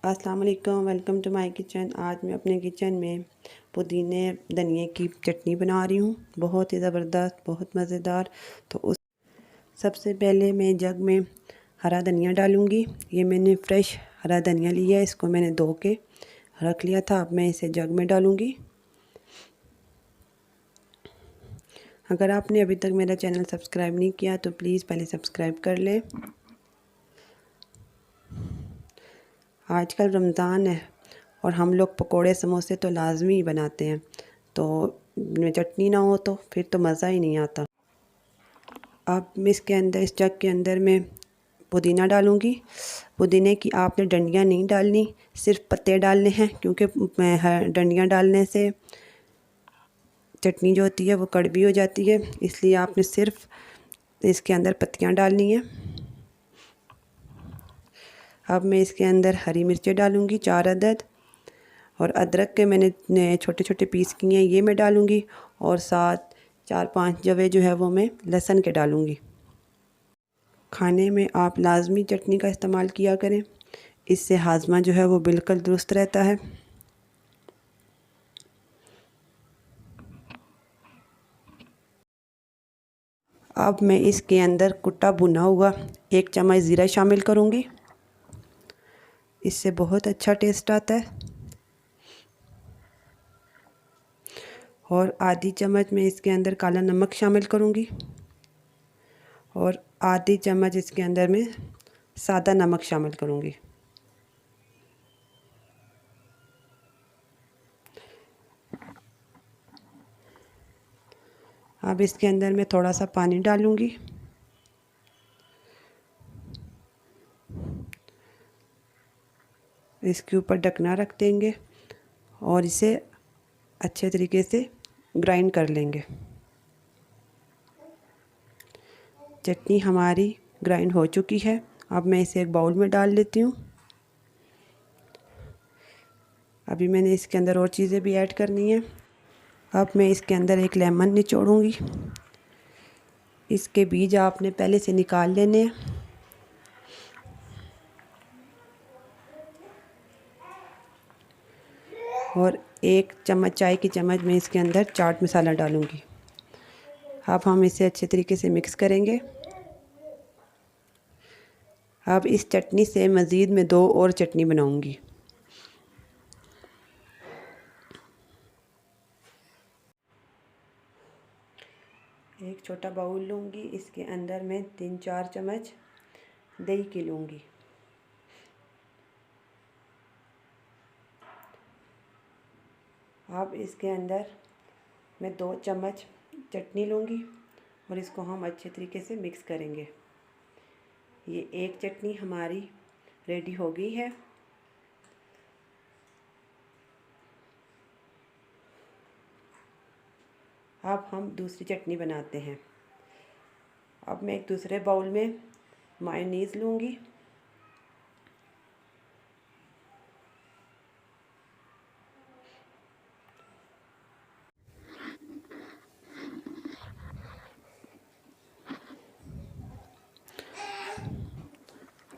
अस्सलाम वालेकुम, welcome to my kitchen. आज मैं अपने किचन में पुदीने धनिए की चटनी बना रही हूँ, बहुत ही ज़बरदस्त, बहुत मज़ेदार। तो उस सबसे पहले मैं जग में हरा धनिया डालूँगी। ये मैंने फ़्रेश हरा धनिया लिया है, इसको मैंने धो के रख लिया था। अब मैं इसे जग में डालूँगी। अगर आपने अभी तक मेरा चैनल सब्सक्राइब नहीं किया तो प्लीज़ पहले सब्सक्राइब कर लें। आजकल रमज़ान है और हम लोग पकोड़े समोसे तो लाजमी बनाते हैं, तो चटनी ना हो तो फिर तो मज़ा ही नहीं आता। अब मैं इसके अंदर, इस जग के अंदर मैं पुदीना डालूँगी। पुदीने की आपने डंडियाँ नहीं डालनी, सिर्फ पत्ते डालने हैं, क्योंकि डंडियाँ डालने से चटनी जो होती है वो कड़वी हो जाती है, इसलिए आपने सिर्फ इसके अंदर पत्तियाँ डालनी है। अब मैं इसके अंदर हरी मिर्चें डालूँगी 4 अदद, और अदरक के मैंने छोटे छोटे पीस किए हैं, ये मैं डालूँगी। और साथ 4-5 जवे जो है वो मैं लहसुन के डालूँगी। खाने में आप लाजमी चटनी का इस्तेमाल किया करें, इससे हाजमा जो है वो बिल्कुल दुरुस्त रहता है। अब मैं इसके अंदर कुटा भुना हुआ 1 चम्मच ज़ीरा शामिल करूँगी, इससे बहुत अच्छा टेस्ट आता है। और आधी चम्मच मैं इसके अंदर काला नमक शामिल करूँगी, और आधी चम्मच इसके अंदर मैं सादा नमक शामिल करूँगी। अब इसके अंदर मैं थोड़ा सा पानी डालूँगी। इसके ऊपर ढकना रख देंगे और इसे अच्छे तरीके से ग्राइंड कर लेंगे। चटनी हमारी ग्राइंड हो चुकी है। अब मैं इसे एक बाउल में डाल लेती हूँ। अभी मैंने इसके अंदर और चीज़ें भी ऐड करनी है। अब मैं इसके अंदर एक लेमन निचोड़ूँगी। इसके बीज आपने पहले से निकाल लेने हैं। और 1 चम्मच, चाय की चम्मच में इसके अंदर चाट मसाला डालूँगी। अब हम इसे अच्छे तरीके से मिक्स करेंगे। अब इस चटनी से मज़ीद मैं 2 और चटनी बनाऊँगी। एक छोटा बाउल लूँगी, इसके अंदर मैं 3-4 चम्मच दही की लूँगी। अब इसके अंदर मैं 2 चम्मच चटनी लूँगी और इसको हम अच्छे तरीके से मिक्स करेंगे। ये एक चटनी हमारी रेडी हो गई है। अब हम दूसरी चटनी बनाते हैं। अब मैं एक दूसरे बाउल में मायोनीज़ लूँगी।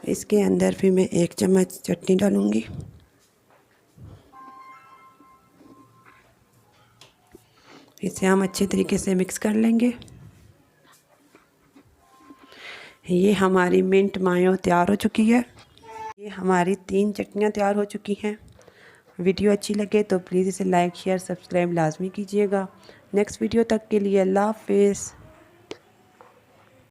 इसके अंदर फिर मैं 1 चम्मच चटनी डालूँगी। इसे हम अच्छे तरीके से मिक्स कर लेंगे। ये हमारी मिंट मायो तैयार हो चुकी है। ये हमारी 3 चटनियाँ तैयार हो चुकी हैं। वीडियो अच्छी लगे तो प्लीज़ इसे लाइक, शेयर, सब्सक्राइब लाजमी कीजिएगा। नेक्स्ट वीडियो तक के लिए अल्लाह हाफ़िज़।